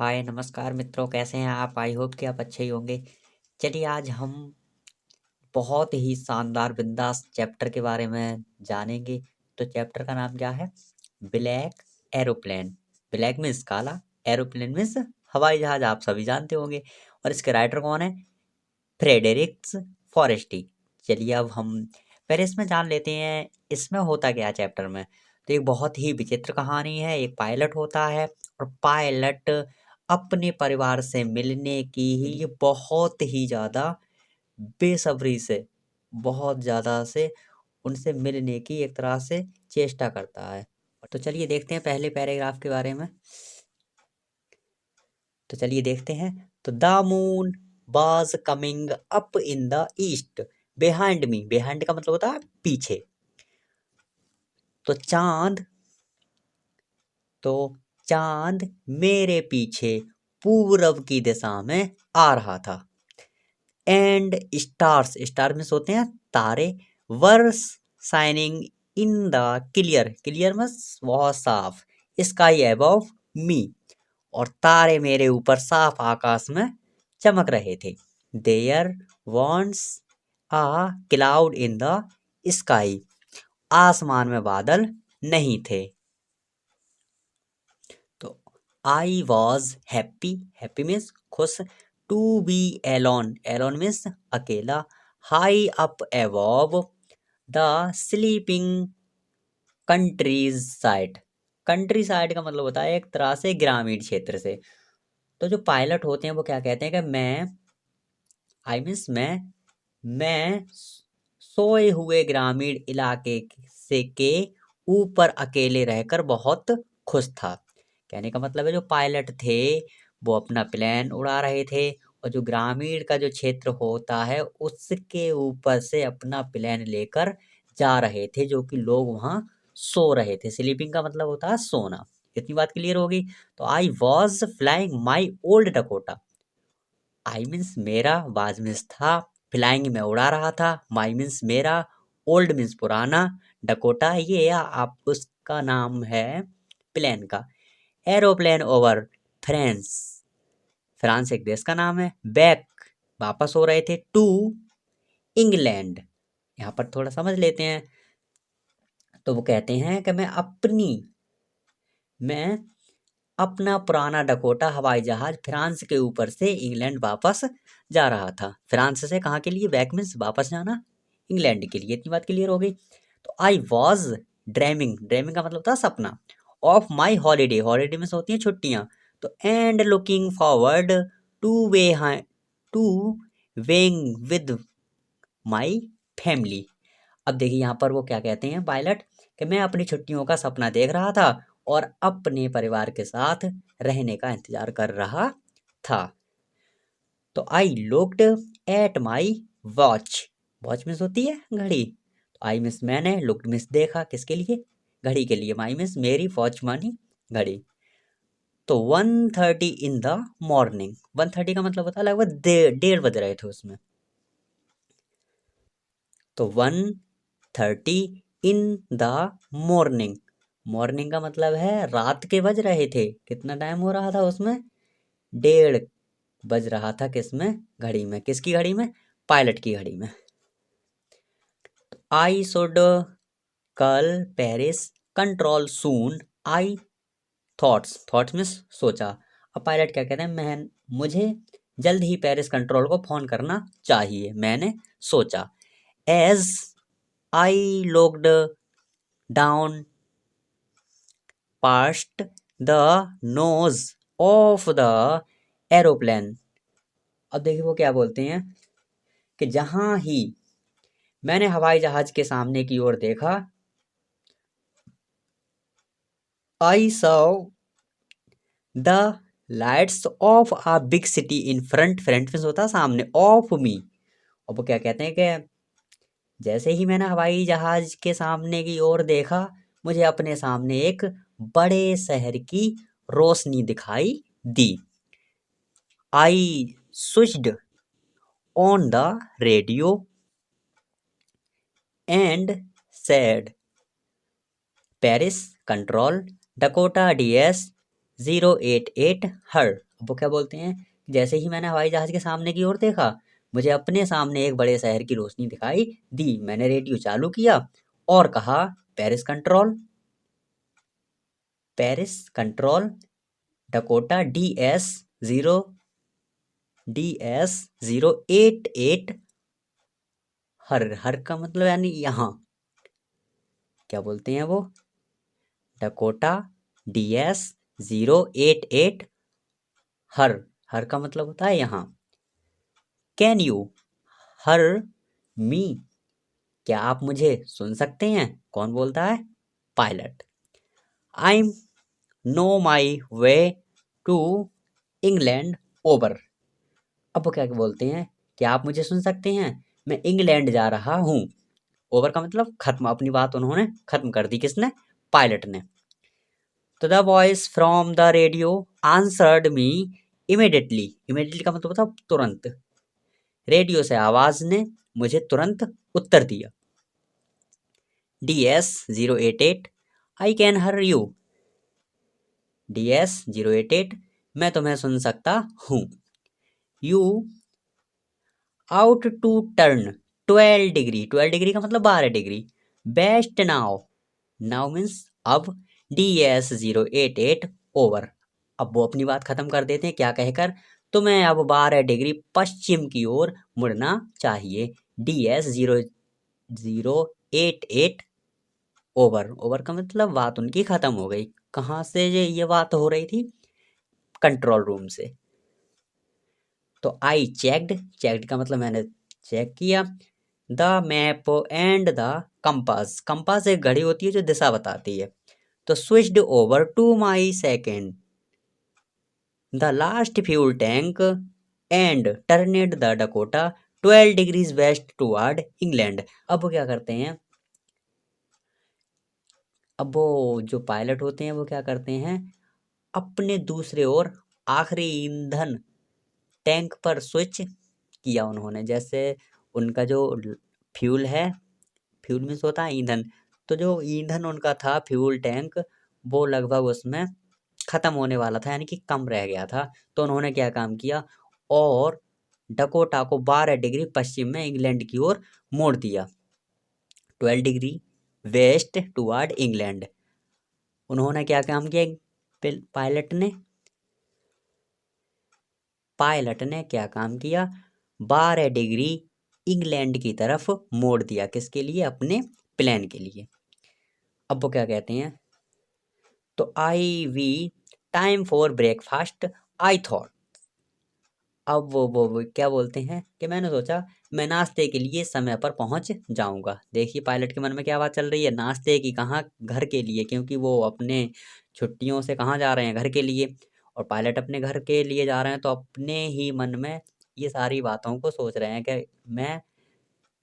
हाय नमस्कार मित्रों, कैसे हैं आप? आई होप कि आप अच्छे ही होंगे। चलिए आज हम बहुत ही शानदार बिंदास चैप्टर के बारे में जानेंगे। तो चैप्टर का नाम क्या है? Black aeroplane. ब्लैक मीन्स काला, एरोप्लेन मीन्स हवाई जहाज, आप सभी जानते होंगे। और इसके राइटर कौन है? Fredericks forestry. चलिए अब हम पहले इसमें जान लेते हैं इसमें होता क्या है चैप्टर में। तो एक बहुत ही विचित्र कहानी है। एक पायलट होता है और पायलट अपने परिवार से मिलने की ही बहुत ही ज़्यादा बेसब्री से, बहुत ज़्यादा से उनसे मिलने की एक तरह से चेष्टा करता है। तो चलिए देखते हैं पहले पैराग्राफ के बारे में। तो चलिए देखते हैं। तो the moon was coming up in the east behind me. Behind का मतलब होता है पीछे। तो तो चांद मेरे पीछे पूरब की दिशा में आ रहा था। एंड स्टार्स, स्टार में होते हैं तारे, वर्स shining in the clear, clear में बहुत साफ, स्काई अबव मी, और तारे मेरे ऊपर साफ आकाश में चमक रहे थे। देयर वॉन्ट्स a cloud in the sky, आसमान में बादल नहीं थे। तो I was happy, happy means खुश, to be alone, alone means अकेला, high up above the sleeping countryside. Countryside का मतलब होता है एक तरह से ग्रामीण क्षेत्र से। तो जो पायलट होते हैं वो क्या कहते हैं कि मैं सोए हुए ग्रामीण इलाके से के ऊपर अकेले रहकर बहुत खुश था। कहने का मतलब है जो पायलट थे वो अपना प्लेन उड़ा रहे थे और जो ग्रामीण का जो क्षेत्र होता है उसके ऊपर से अपना प्लेन लेकर जा रहे थे, जो कि लोग वहाँ सो रहे थे। स्लीपिंग का मतलब होता है सोना। इतनी बात क्लियर होगी। तो I was flying my old Dakota. I means मेरा, वाज मीन्स था, फ्लाइंग में उड़ा रहा था, माई मीन्स मेरा, ओल्ड मीन्स पुराना, डकोटा ये आप उसका नाम है प्लेन का। एरोप्लेन ओवर फ्रांस, फ्रांस एक देश का नाम है। बैक वापस हो रहे थे, टू इंग्लैंड। यहाँ पर थोड़ा समझ लेते हैं। तो वो कहते हैं कि मैं अपना पुराना डकोटा हवाई जहाज फ्रांस के ऊपर से इंग्लैंड वापस जा रहा था। फ्रांस से कहाँ के लिए? बैक मीन्स वापस जाना, इंग्लैंड के लिए। इतनी बात क्लियर हो गई। तो आई वॉज ड्रीमिंग, ड्रीमिंग का मतलब था सपना, ऑफ माई हॉलीडे, हॉलीडे में होती हैं छुट्टियाँ। तो and looking forward to way to weighing with my family. अब देखिए यहाँ पर वो क्या कहते हैं पायलट, कि मैं अपनी छुट्टियों का सपना देख रहा था और अपने परिवार के साथ रहने का इंतजार कर रहा था। तो I looked at my watch, watch miss होती है घड़ी। तो आई मिस मैंने, लुक्ड मिस देखा, किसके लिए? घड़ी के लिए। माई मिस मेरी, वॉच मानी घड़ी। तो 1:30 इन द मॉर्निंग, 1:30 का मतलब होता है लगभग 1:30 बज रहे थे उसमें। तो 1:30 इन द मॉर्निंग, मॉर्निंग का मतलब है रात के बज रहे थे। कितना टाइम हो रहा था उसमें? 1:30 बज रहा था। किसमें? घड़ी में। किसकी घड़ी में? पायलट की घड़ी में। I should call Paris control soon, I thoughts, thoughts में सोचा। अब पायलट क्या कहते हैं? मुझे जल्द ही पेरिस कंट्रोल को फोन करना चाहिए, मैंने सोचा। As I looked down past the nose of the aeroplane. अब देखिए वो क्या बोलते हैं कि जहां ही मैंने हवाई जहाज के सामने की ओर देखा, I saw the lights of a big city in front, front में होता सामने, ऑफ मी। और वो क्या कहते हैं कि जैसे ही मैंने हवाई जहाज के सामने की ओर देखा, मुझे अपने सामने एक बड़े शहर की रोशनी दिखाई दी। I switched on the radio and said Paris control Dakota DS 088 here. अब वो क्या बोलते हैं, जैसे ही मैंने हवाई जहाज के सामने की ओर देखा, मुझे अपने सामने एक बड़े शहर की रोशनी दिखाई दी। मैंने रेडियो चालू किया और कहा, Paris control, Paris control, Dakota DS 088, हर हर का मतलब यानी यहाँ, क्या बोलते हैं वो, डकोटा DS 088, हर हर का मतलब होता है यहाँ। कैन यू हर मी, क्या आप मुझे सुन सकते हैं? कौन बोलता है? Pilot. I know my way to England over. अब वो क्या बोलते हैं, क्या आप मुझे सुन सकते हैं? मैं इंग्लैंड जा रहा हूँ। ओवर का मतलब खत्म, अपनी बात उन्होंने खत्म कर दी। किसने? पायलट ने। तो the voice from the radio answered me immediately. Immediately का मतलब होता है तुरंत। रेडियो से आवाज ने मुझे तुरंत उत्तर दिया। DS 088, I can hear you. DS 088, मैं तुम्हें सुन सकता हूँ। You out to turn 12 degree, 12 degree का मतलब 12 degree, best now, now means अब, DS 088 ओवर। अब वो अपनी बात खत्म कर देते हैं क्या कहकर, तुम्हें अब 12 डिग्री पश्चिम की ओर मुड़ना चाहिए। DS 008 over. ओवर का मतलब बात उनकी खत्म हो गई। कहाँ से ये बात हो रही थी? कंट्रोल रूम से। तो आई चेक्ड, चेक्ड का मतलब मैंने चेक किया, the map and the compass, compass एक घड़ी होती है जो दिशा बताती है। तो switched over to my second the last fuel tank and turned the Dakota 12 degrees west toward England. अब वो क्या करते हैं, अब वो जो पायलट होते हैं वो क्या करते हैं, अपने दूसरे ओर आखिरी ईंधन टैंक पर स्विच किया उन्होंने। जैसे उनका जो फ्यूल है, फ्यूल मीन्स होता है ईंधन, तो जो ईंधन उनका था फ्यूल टैंक, वो लगभग उसमें ख़त्म होने वाला था, यानी कि कम रह गया था। तो उन्होंने क्या काम किया, और डकोटा को 12 डिग्री पश्चिम में इंग्लैंड की ओर मोड़ दिया। 12 डिग्री वेस्ट टुवर्ड इंग्लैंड। उन्होंने क्या काम किया, पायलट ने क्या काम किया, 12 डिग्री इंग्लैंड की तरफ मोड़ दिया। किसके लिए? अपने प्लान के लिए। अब वो क्या कहते हैं, तो I we time for breakfast I thought. अब वो क्या बोलते हैं कि मैंने सोचा मैं नाश्ते के लिए समय पर पहुंच जाऊंगा। देखिए पायलट के मन में क्या बात चल रही है, नाश्ते की कहाँ, घर के लिए, क्योंकि वो अपने छुट्टियों से कहाँ जा रहे हैं, घर के लिए। और पायलट अपने घर के लिए जा रहे हैं, तो अपने ही मन में ये सारी बातों को सोच रहे हैं कि मैं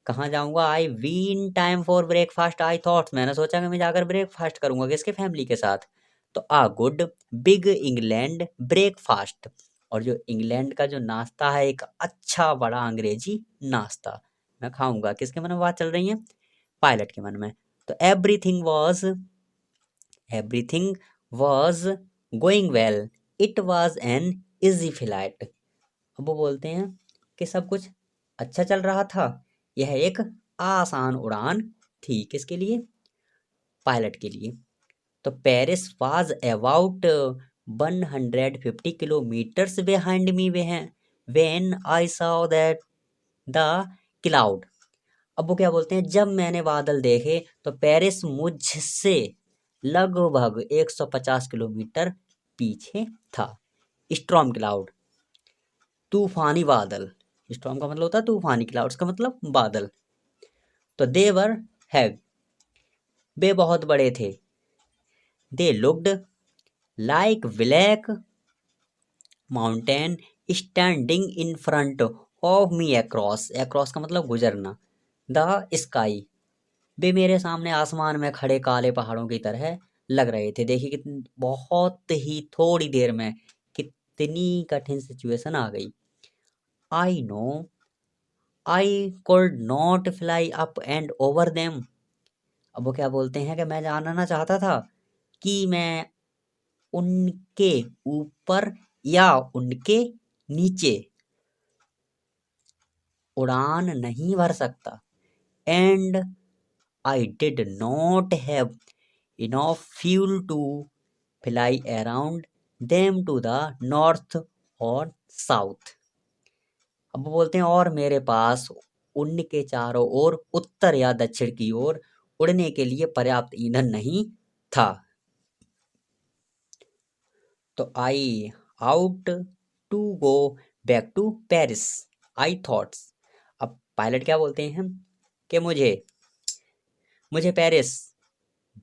कहाँ जाऊंगा। I been time for breakfast I thoughts, मैंने सोचा कि मैं जाकर ब्रेकफास्ट करूंगा। किसके? फैमिली के साथ। तो आ गुड बिग इंग्लैंड ब्रेकफास्ट, और जो इंग्लैंड का जो नाश्ता है, एक अच्छा बड़ा अंग्रेजी नाश्ता मैं खाऊंगा। किसके मन में बात चल रही है? पायलट के मन में। तो everything was going well, it was an easy flight. अब वो बोलते हैं कि सब कुछ अच्छा चल रहा था, यह एक आसान उड़ान थी। किसके लिए? पायलट के लिए। तो Paris was about 150 kilometres behind me when I saw that the cloud. अब वो क्या बोलते हैं, जब मैंने बादल देखे तो पेरिस मुझसे लगभग 150 किलोमीटर पीछे था। स्टॉर्म क्लाउड, तूफानी बादल। स्टॉर्म का मतलब होता है तूफानी, क्लाउड्स का मतलब बादल। तो देवर है, वे बहुत बड़े थे। They looked like black mountain standing in front of me across, across का मतलब गुजरना, द स्काई, वे मेरे सामने आसमान में खड़े काले पहाड़ों की तरह लग रहे थे। देखिए कितनी, बहुत ही थोड़ी देर में कितनी कठिन सिचुएशन आ गई। I know I could not fly up and over them. अब वो क्या बोलते हैं कि मैं जानना चाहता था कि मैं उनके ऊपर या उनके नीचे उड़ान नहीं भर सकता। And I did not have enough fuel to fly around them to the north और साउथ। अब वो बोलते हैं और मेरे पास उनके चारों ओर उत्तर या दक्षिण की ओर उड़ने के लिए पर्याप्त ईंधन नहीं था। तो I ought to go back to Paris I thoughts. अब पायलट क्या बोलते हैं कि मुझे मुझे पेरिस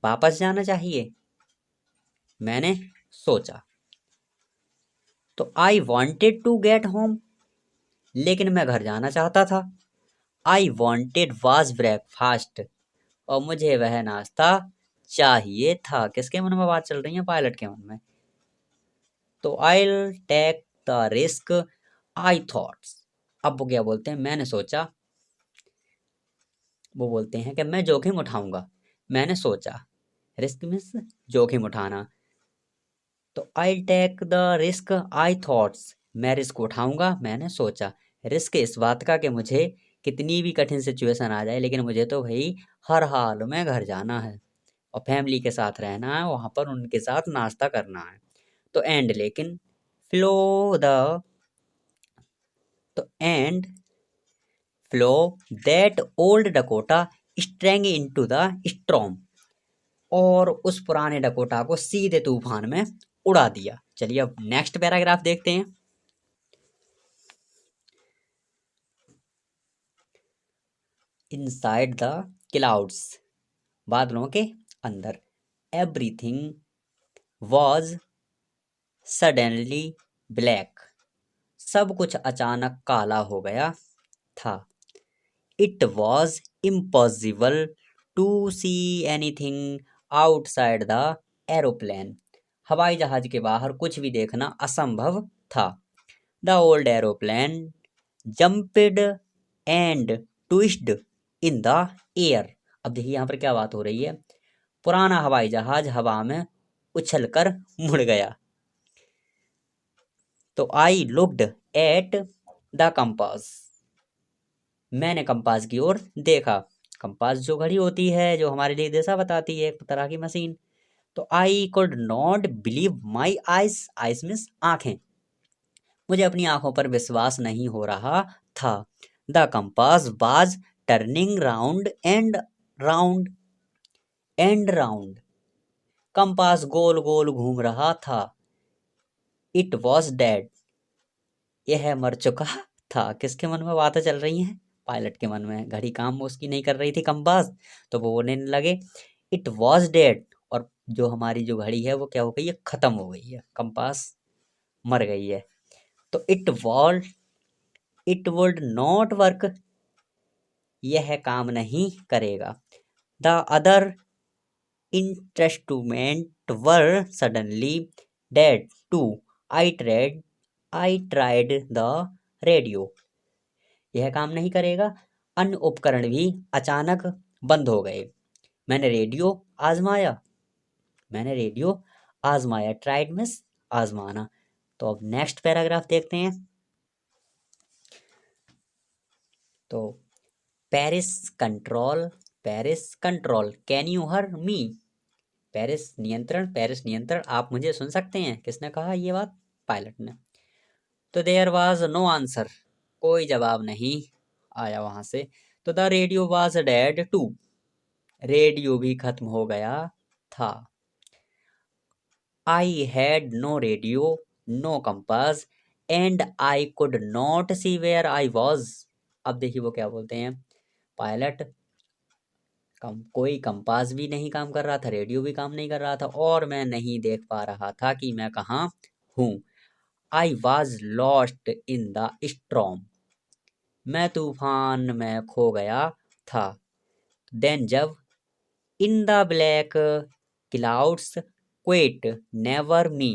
वापस जाना चाहिए, मैंने सोचा। तो I wanted to get home, लेकिन मैं घर जाना चाहता था। आई वॉन्टेड वाज ब्रेकफास्ट, और मुझे वह नाश्ता चाहिए था। किसके मन में बात चल रही है? पायलट के मन में। तो I take the risk I thoughts. अब वो क्या बोलते हैं? मैंने सोचा। वो बोलते हैं कि मैं जोखिम उठाऊंगा, मैंने सोचा। रिस्क मीन्स जोखिम उठाना। तो I take the risk I thoughts, मैं रिस्क उठाऊंगा, मैंने सोचा। रिस्क इस बात का कि मुझे कितनी भी कठिन सिचुएशन आ जाए, लेकिन मुझे तो भाई हर हाल में घर जाना है और फैमिली के साथ रहना है, वहाँ पर उनके साथ नाश्ता करना है। तो एंड लेकिन फ्लो द तो and flow that old Dakota string into the storm, और उस पुराने डकोटा को सीधे तूफान में उड़ा दिया। चलिए अब नेक्स्ट पैराग्राफ देखते हैं। इनसाइड द क्लाउड्स, बादलों के अंदर, एवरीथिंग वॉज सडनली ब्लैक, सब कुछ अचानक काला हो गया था। It was impossible to see anything outside the aeroplane, हवाई जहाज के बाहर कुछ भी देखना असंभव था। The old aeroplane jumped and twisted in the air. अब देखिए यहाँ पर क्या बात हो रही है। पुराना हवाई जहाज हवा में उछलकर मुड़ गया। तो I looked at the compass, मैंने कंपास की ओर देखा। कंपास जो घड़ी होती है, जो हमारे लिए दिशा बताती है, एक तरह की मशीन। तो आई could not believe my eyes, eyes means आंखें, मुझे अपनी आंखों पर विश्वास नहीं हो रहा था। The compass was turning round and round and round, compass गोल गोल घूम रहा था। इट वॉज डेड, यह मर चुका था। किसके मन में बातें चल रही हैं? पायलट के मन में। घड़ी काम उसकी नहीं कर रही थी, कंपास, तो वो बोलने लगे इट वॉज डेड, और जो हमारी जो घड़ी है वो क्या हो गई है? खत्म हो गई है, कंपास मर गई है। तो इट वुड नॉट वर्क, यह काम नहीं करेगा। The other instrument were suddenly dead too. I tried the radio, यह काम नहीं करेगा। अन्य उपकरण भी अचानक बंद हो गए। मैंने रेडियो आजमाया, मैंने रेडियो आजमाया। ट्राइड मीन्स आजमाना। तो अब नेक्स्ट पैराग्राफ देखते हैं। तो Paris control, Paris control, can you hear me, Paris नियंत्रण, पेरिस नियंत्रण, आप मुझे सुन सकते हैं। किसने कहा ये बात? पायलट ने। तो देयर वाज नो आंसर, कोई जवाब नहीं आया वहां से। तो the radio was dead too, radio भी खत्म हो गया था। I had no radio, no compass, and I could not see where I was. अब देखिए वो क्या बोलते हैं पायलट, कोई कंपास भी नहीं काम कर रहा था, रेडियो भी काम नहीं कर रहा था, और मैं नहीं देख पा रहा था कि मैं कहाँ हूँ। I was lost in the storm, मैं तूफान में खो गया था। देन जब in the black clouds quite near me,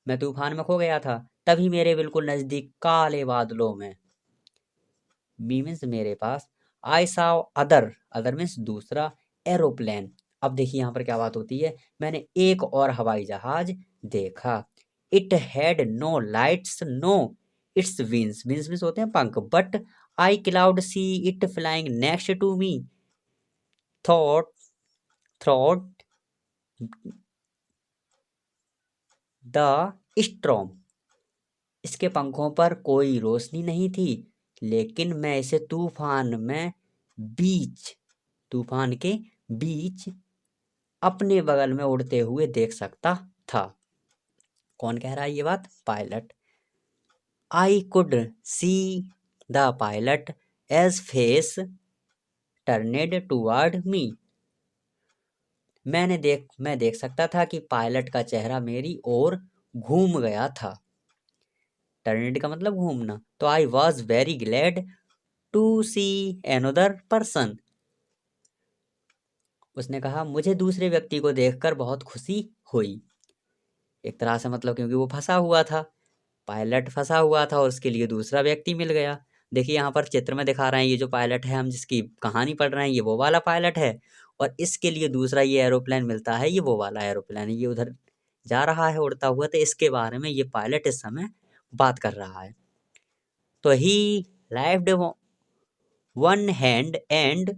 मैं तूफान में खो गया था, तभी मेरे बिल्कुल नजदीक काले बादलों में, मी मीन्स मेरे पास, आई साव अदर, अदर मीन्स दूसरा, एरोप्लेन। अब देखिए यहाँ पर क्या बात होती है, मैंने एक और हवाई जहाज देखा। It had no lights no its wings, wings होते हैं पंख, but I cloud see it flying next to me, thought throat the storm. इसके पंखों पर कोई रोशनी नहीं थी, लेकिन मैं इसे बीच तूफान के बीच अपने बगल में उड़ते हुए देख सकता था। कौन कह रहा है ये बात? Pilot. I could see the pilot as face turned toward me. मैं देख सकता था कि पायलट का चेहरा मेरी ओर घूम गया था। टर्नेड का मतलब घूमना। तो I was very glad to see another person. उसने कहा मुझे दूसरे व्यक्ति को देखकर बहुत खुशी हुई। एक तरह से मतलब क्योंकि वो फंसा हुआ था, पायलट फंसा हुआ था और उसके लिए दूसरा व्यक्ति मिल गया। देखिए यहाँ पर चित्र में दिखा रहे हैं, ये जो पायलट है हम जिसकी कहानी पढ़ रहे हैं ये वो वाला पायलट है, और इसके लिए दूसरा ये एरोप्लेन मिलता है, ये वो वाला एरोप्लेन है, ये उधर जा रहा है उड़ता हुआ। तो इसके बारे में ये पायलट इस समय बात कर रहा है। तो ही लाइव्ड वन हैंड एंड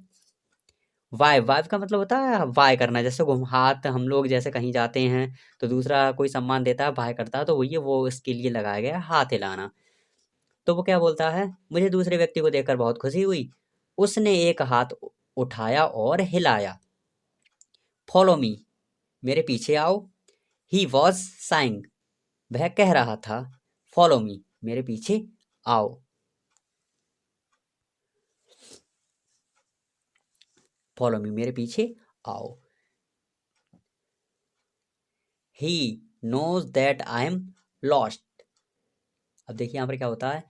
वाइव, वाइव का मतलब होता है वाय करना, जैसे घुम हाथ, हम लोग जैसे कहीं जाते हैं तो दूसरा कोई सम्मान देता है, वाय करता है, तो वही वो इसके लिए लगाया गया हाथ हिलाना। तो वो क्या बोलता है, मुझे दूसरे व्यक्ति को देखकर बहुत खुशी हुई, उसने एक हाथ उठाया और हिलाया। फॉलो मी, मेरे पीछे आओ। ही वॉज साइंग, वह कह रहा था, फॉलो मी, मेरे पीछे आओ। फॉलो मी, मेरे पीछे आओ। He knows that I am lost. अब देखिए यहाँ पर क्या होता है,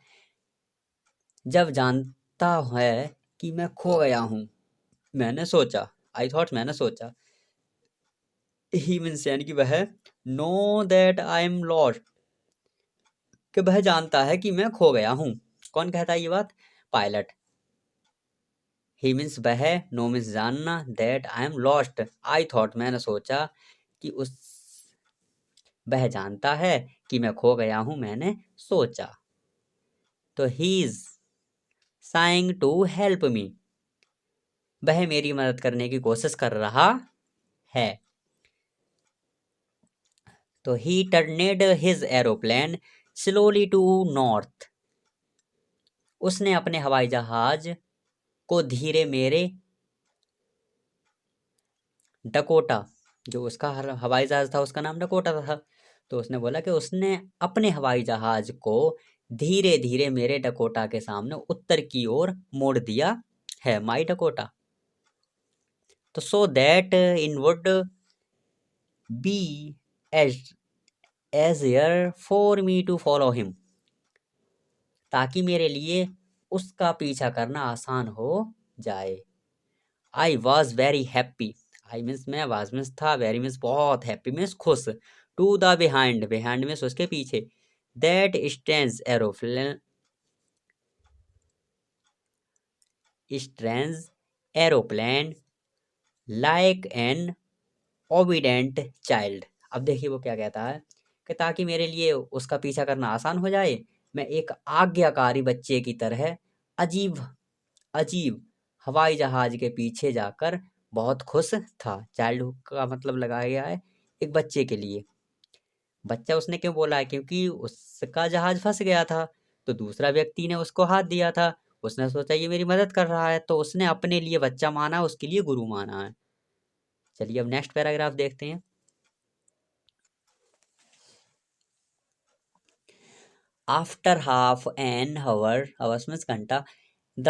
जब जानता है कि मैं खो गया हूँ, मैंने सोचा, आई थॉट, मैंने सोचा, ही मीन्स यानी कि वह, know that I am lost, कि वह जानता है कि मैं खो गया हूँ। कौन कहता है ये बात? पायलट। ही मीन्स वह, नो मीन्स जानना, that I am lost, I thought, मैंने सोचा, कि उस वह जानता है कि मैं खो गया हूँ, मैंने सोचा। तो he is trying to help me, वह मेरी मदद करने की कोशिश कर रहा है। तो he turned his aeroplane slowly to north, उसने अपने हवाई जहाज को धीरे मेरे डकोटा, जो उसका हवाई जहाज था उसका नाम डकोटा था, तो उसने बोला कि उसने अपने हवाई जहाज को धीरे धीरे मेरे डकोटा के सामने उत्तर की ओर मोड़ दिया है, माई डकोटा। तो so that in would be easier for me to follow him, ताकि मेरे लिए उसका पीछा करना आसान हो जाए। I was very happy, I means मैं, वाज मीन्स था, वेरी मीन्स बहुत, हैप्पी मीन्स खुश, to the behind, behind means उसके पीछे, that strange aeroplane, strange aeroplane like an obedient child. अब देखिए वो क्या कहता है कि ताकि मेरे लिए उसका पीछा करना आसान हो जाए, मैं एक आज्ञाकारी बच्चे की तरह अजीब अजीब हवाई जहाज के पीछे जाकर बहुत खुश था। चाइल्ड का मतलब लगाया गया है एक बच्चे के लिए। बच्चा उसने क्यों बोला है? क्योंकि उसका जहाज फंस गया था, तो दूसरा व्यक्ति ने उसको हाथ दिया था, उसने सोचा ये मेरी मदद कर रहा है, तो उसने अपने लिए बच्चा माना, उसके लिए गुरु माना है। चलिए अब नेक्स्ट पैराग्राफ देखते हैं। After half an hour, hours means घंटा, the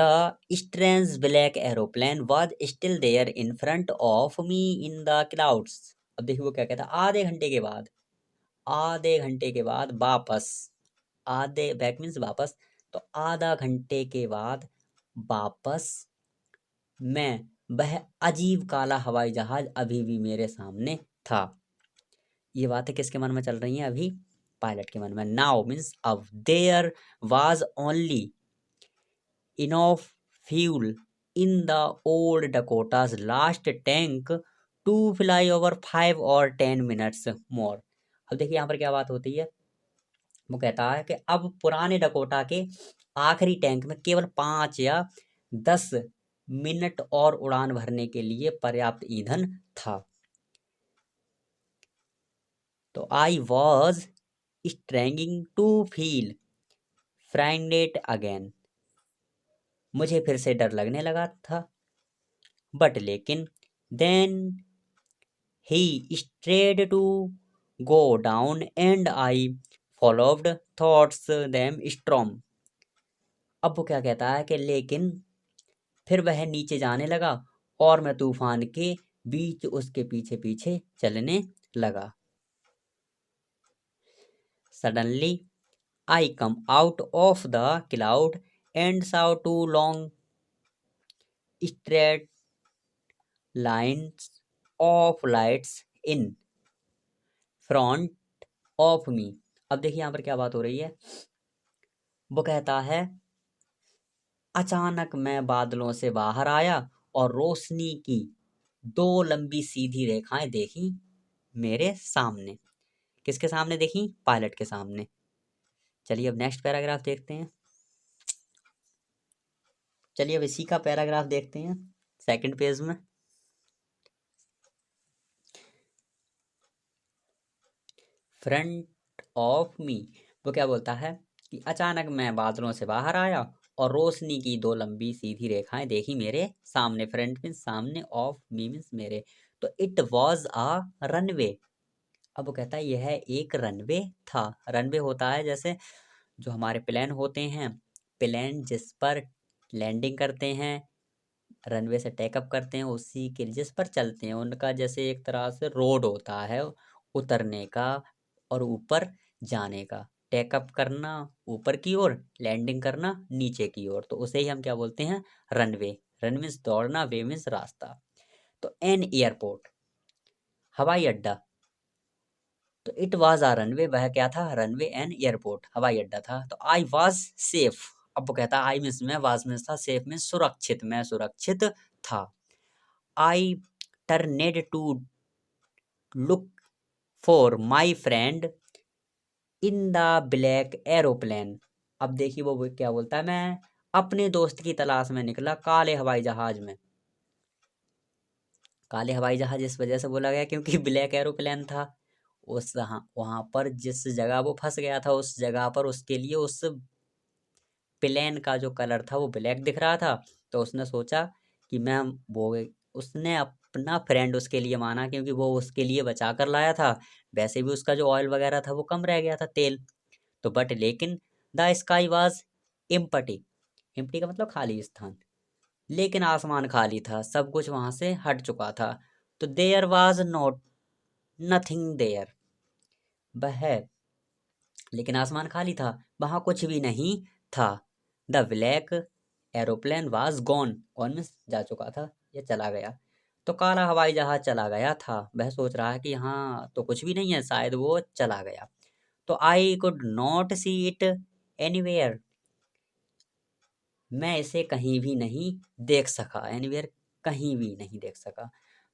strange black aeroplane was still there in front of me in the clouds. अब देखिए वो क्या कहता है, आधे घंटे के बाद, आधे घंटे के बाद वापस, आधे बैक मीन्स वापस, तो आधा घंटे के बाद वापस मैं, वह अजीब काला हवाई जहाज अभी भी मेरे सामने था। ये बातें किसके मन में चल रही हैं अभी? पायलट के मन में। नाउ मीन्स अब, there was only enough fuel in the old Dakota's last tank to fly over 5 और 10 मिनट्स मोर। अब देखिए यहाँ पर क्या बात होती है, वो कहता है कि अब पुराने डकोटा के आखिरी टैंक में केवल 5 या 10 मिनट और उड़ान भरने के लिए पर्याप्त ईंधन था। तो I was starting to feel frightened again, मुझे फिर से डर लगने लगा था। बट लेकिन then he started to go down and I followed thoughts them storm. अब वो क्या कहता है कि लेकिन फिर वह नीचे जाने लगा और मैं तूफान के बीच उसके पीछे पीछे चलने लगा। Suddenly I come out of the cloud and saw 2 long straight lines of lights in front of me। अब देखिए यहाँ पर क्या बात हो रही है। वो कहता है अचानक मैं बादलों से बाहर आया और रोशनी की 2 लंबी सीधी रेखाएं देखी मेरे सामने। किसके सामने देखी? पायलट के सामने। चलिए अब नेक्स्ट पैराग्राफ देखते हैं। चलिए अब इसी का पैराग्राफ देखते हैं सेकंड पेज में। फ्रंट ऑफ मी, वो क्या बोलता है कि अचानक मैं बादलों से बाहर आया और रोशनी की 2 लंबी सीधी रेखाएं देखी मेरे सामने। फ्रंट मीन्स सामने, ऑफ मी मीन्स मेरे। तो इट वॉज अ रनवे। अब वो कहता है यह एक रनवे था। रनवे होता है जैसे जो हमारे प्लेन होते हैं, प्लेन जिस पर लैंडिंग करते हैं, रनवे से टेकअप करते हैं, उसी के जिस पर चलते हैं, उनका जैसे एक तरह से रोड होता है उतरने का और ऊपर जाने का। टेकअप करना ऊपर की ओर, लैंडिंग करना नीचे की ओर, तो उसे ही हम क्या बोलते हैं? रनवे। रन मीन्स दौड़ना, वे मीन्स रास्ता। तो एन एयरपोर्ट, हवाई अड्डा। तो इट वाज आ रनवे, वह क्या था? रनवे एन एयरपोर्ट, हवाई अड्डा था। तो आई वाज सेफ। अब वो कहता आई मीन्स मैं, वाज मीन्स था, सेफ मीन्स सुरक्षित, मैं सुरक्षित था। I turned to look for my friend in the black aeroplane. अब देखिए वो क्या बोलता है, मैं अपने दोस्त की तलाश में निकला काले हवाई जहाज में। काले हवाई जहाज इस वजह से बोला गया क्योंकि ब्लैक एरोप्लेन था। उस वहां पर जिस जगह वो फंस गया था, उस जगह पर उसके लिए उस प्लेन का जो कलर था वो ब्लैक दिख रहा था। तो उसने सोचा कि मैं वो, उसने अपना फ्रेंड उसके लिए माना क्योंकि वो उसके लिए बचा कर लाया था। वैसे भी उसका जो ऑयल वगैरह था वो कम रह गया था, तेल। तो बट लेकिन the sky was empty. Empty का मतलब खाली स्थान। लेकिन आसमान खाली था, सब कुछ वहां से हट चुका था। तो there was not nothing there, वह, लेकिन आसमान खाली था, वहां कुछ भी नहीं था। The black aeroplane was gone. Gone means जा चुका था या चला गया। तो काला हवाई जहाज चला गया था। वह सोच रहा है कि यहाँ तो कुछ भी नहीं है, शायद वो चला गया। तो आई could not see it anywhere, मैं इसे कहीं भी नहीं देख सका। एनीवेयर, कहीं भी नहीं देख सका।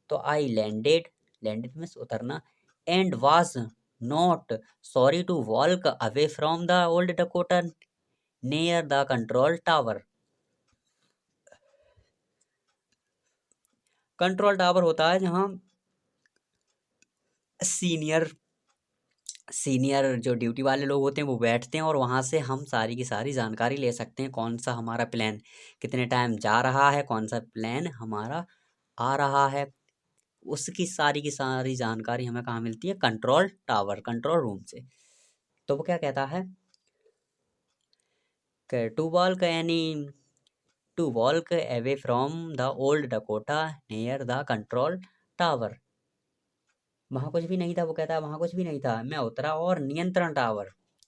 तो आई लैंडेड, लैंडेड मीन्स उतरना, and was not sorry to walk away from the old Dakota near the control tower. Control tower होता है जहाँ सीनियर सीनियर जो ड्यूटी वाले लोग होते हैं वो बैठते हैं और वहाँ से हम सारी की सारी जानकारी ले सकते हैं। कौन सा हमारा प्लान कितने टाइम जा रहा है, कौन सा प्लान हमारा आ रहा है, उसकी सारी की सारी जानकारी हमें कहाँ मिलती है? कंट्रोल टावर, कंट्रोल रूम से। तो वो क्या कहता है कि to walk away from the old Dakota near the control tower. वहाँ कुछ भी नहीं था। वो कहता है वहाँ कुछ भी नहीं था, मैं उतरा और नियंत्रण टावर,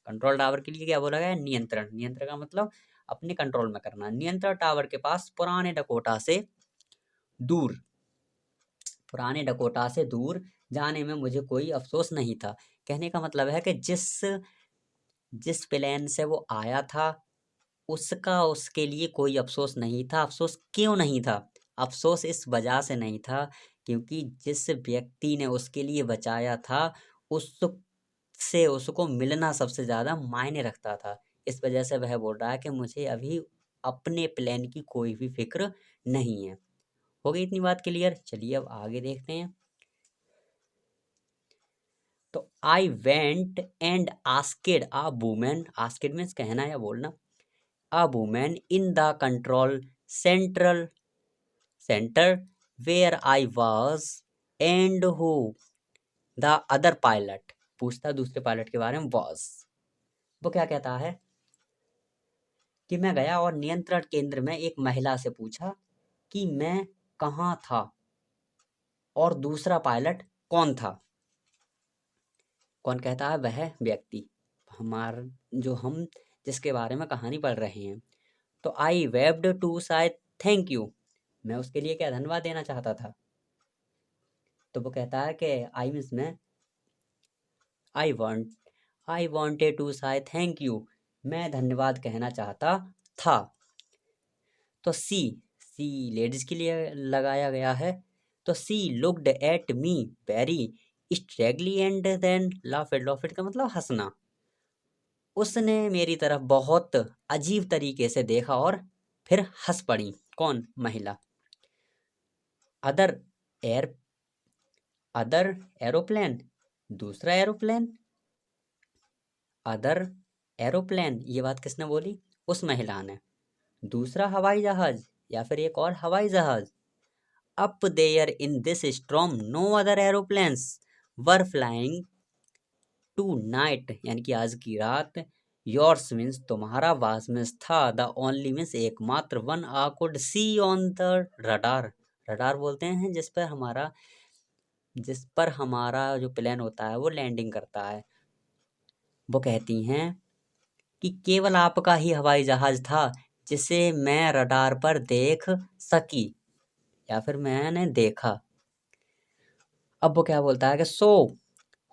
कंट्रोल टावर के लिए क्या बोला गया है? नियंत्रण। नियंत्रण का मतलब अपने कंट्रोल में करना। नियंत्रण टावर के पास पुराने डकोटा से दूर, पुराने डकोटा से दूर जाने में मुझे कोई अफसोस नहीं था। कहने का मतलब है कि जिस जिस प्लेन से वो आया था उसका उसके लिए कोई अफसोस नहीं था। अफसोस क्यों नहीं था? अफसोस इस वजह से नहीं था क्योंकि जिस व्यक्ति ने उसके लिए बचाया था, उस से उसको मिलना सबसे ज़्यादा मायने रखता था। इस वजह से वह बोल रहा है कि मुझे अभी अपने प्लान की कोई भी फ़िक्र नहीं है। हो गई इतनी बात क्लियर? चलिए अब आगे देखते हैं। तो I went and asked a woman, asked means कहना या बोलना, a woman in the control central centre where I was and who the other pilot, पूछता दूसरे पायलट के बारे में वाज। वो क्या कहता है कि मैं गया और नियंत्रण केंद्र में एक महिला से पूछा कि मैं कहाँ था और दूसरा पायलट कौन था। कौन कहता है? वह व्यक्ति, हमार जो हम जिसके बारे में कहानी पढ़ रहे हैं। तो I waved to say thank you, मैं उसके लिए क्या धन्यवाद देना चाहता था। तो वो कहता है कि आई मीन्स मैं, I want I wanted to say thank you, मैं धन्यवाद कहना चाहता था। तो सी लेडीज के लिए लगाया गया है। तो she looked at me very strangely and then laughed, laughed का मतलब हंसना। उसने मेरी तरफ बहुत अजीब तरीके से देखा और फिर हंस पड़ी। कौन? महिला। अदर एयर अदर एरोप्लेन, दूसरा एरोप्लेन, अदर एरोप्लेन, ये बात किसने बोली? उस महिला ने। दूसरा हवाई जहाज या फिर एक और हवाई जहाज। Up there in this storm no other aeroplanes were flying tonight, यानी कि आज की रात। योर्स मीन्स तुम्हारा, वास मीन्स था, द ओनली मीन्स एकमात्र, one I could see on the radar, radar बोलते हैं जिस पर हमारा जो प्लेन होता है वो लैंडिंग करता है। वो कहती हैं कि केवल आपका ही हवाई जहाज था जिसे मैं रडार पर देख सकी या फिर मैंने देखा। अब वो क्या बोलता है कि so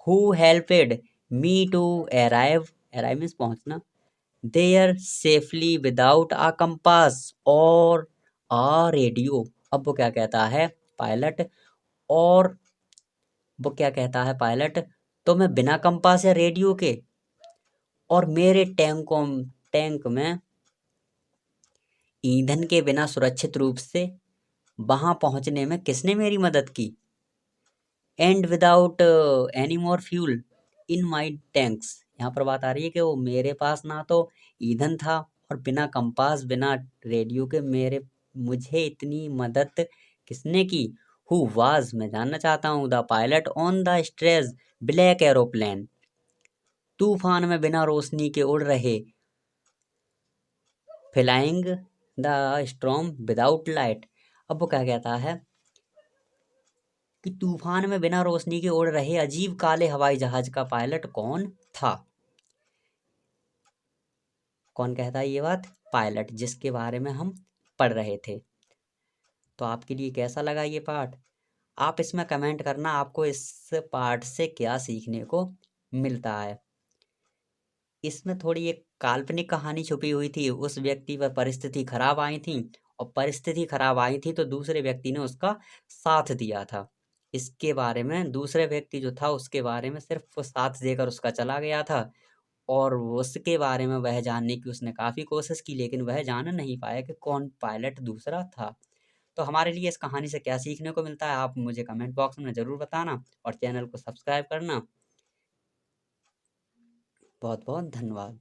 who helped me to arrive, arrive means पहुंचना, there safely without a compass और अ रेडियो। अब वो क्या कहता है पायलट, और वो क्या कहता है पायलट, तो मैं बिना कंपास या रेडियो के और मेरे टैंक में ईंधन के बिना सुरक्षित रूप से वहां पहुंचने में किसने मेरी मदद की। And without any more fuel in my tanks, यहाँ पर बात आ रही है कि वो मेरे पास ना तो ईंधन था और बिना कंपास बिना रेडियो के मुझे इतनी मदद किसने की। हु वाज, मैं जानना चाहता हूँ, the pilot on the stress black aeroplane, तूफान में बिना रोशनी के उड़ रहे, flying the storm without light. अब वो क्या कहता है कि तूफान में बिना रोशनी के उड़ रहे अजीब काले हवाई जहाज का पायलट कौन था। कौन कहता है ये बात? पायलट, जिसके बारे में हम पढ़ रहे थे। तो आपके लिए कैसा लगा ये पाठ? आप इसमें कमेंट करना आपको इस पाठ से क्या सीखने को मिलता है। इसमें थोड़ी एक काल्पनिक कहानी छुपी हुई थी, उस व्यक्ति पर परिस्थिति खराब आई थी और परिस्थिति खराब आई थी तो दूसरे व्यक्ति ने उसका साथ दिया था। इसके बारे में दूसरे व्यक्ति जो था उसके बारे में सिर्फ वो साथ देकर उसका चला गया था और उसके बारे में वह जानने की उसने काफ़ी कोशिश की लेकिन वह जान नहीं पाया कि कौन पायलट दूसरा था। तो हमारे लिए इस कहानी से क्या सीखने को मिलता है आप मुझे कमेंट बॉक्स में ज़रूर बताना और चैनल को सब्सक्राइब करना। बहुत बहुत धन्यवाद।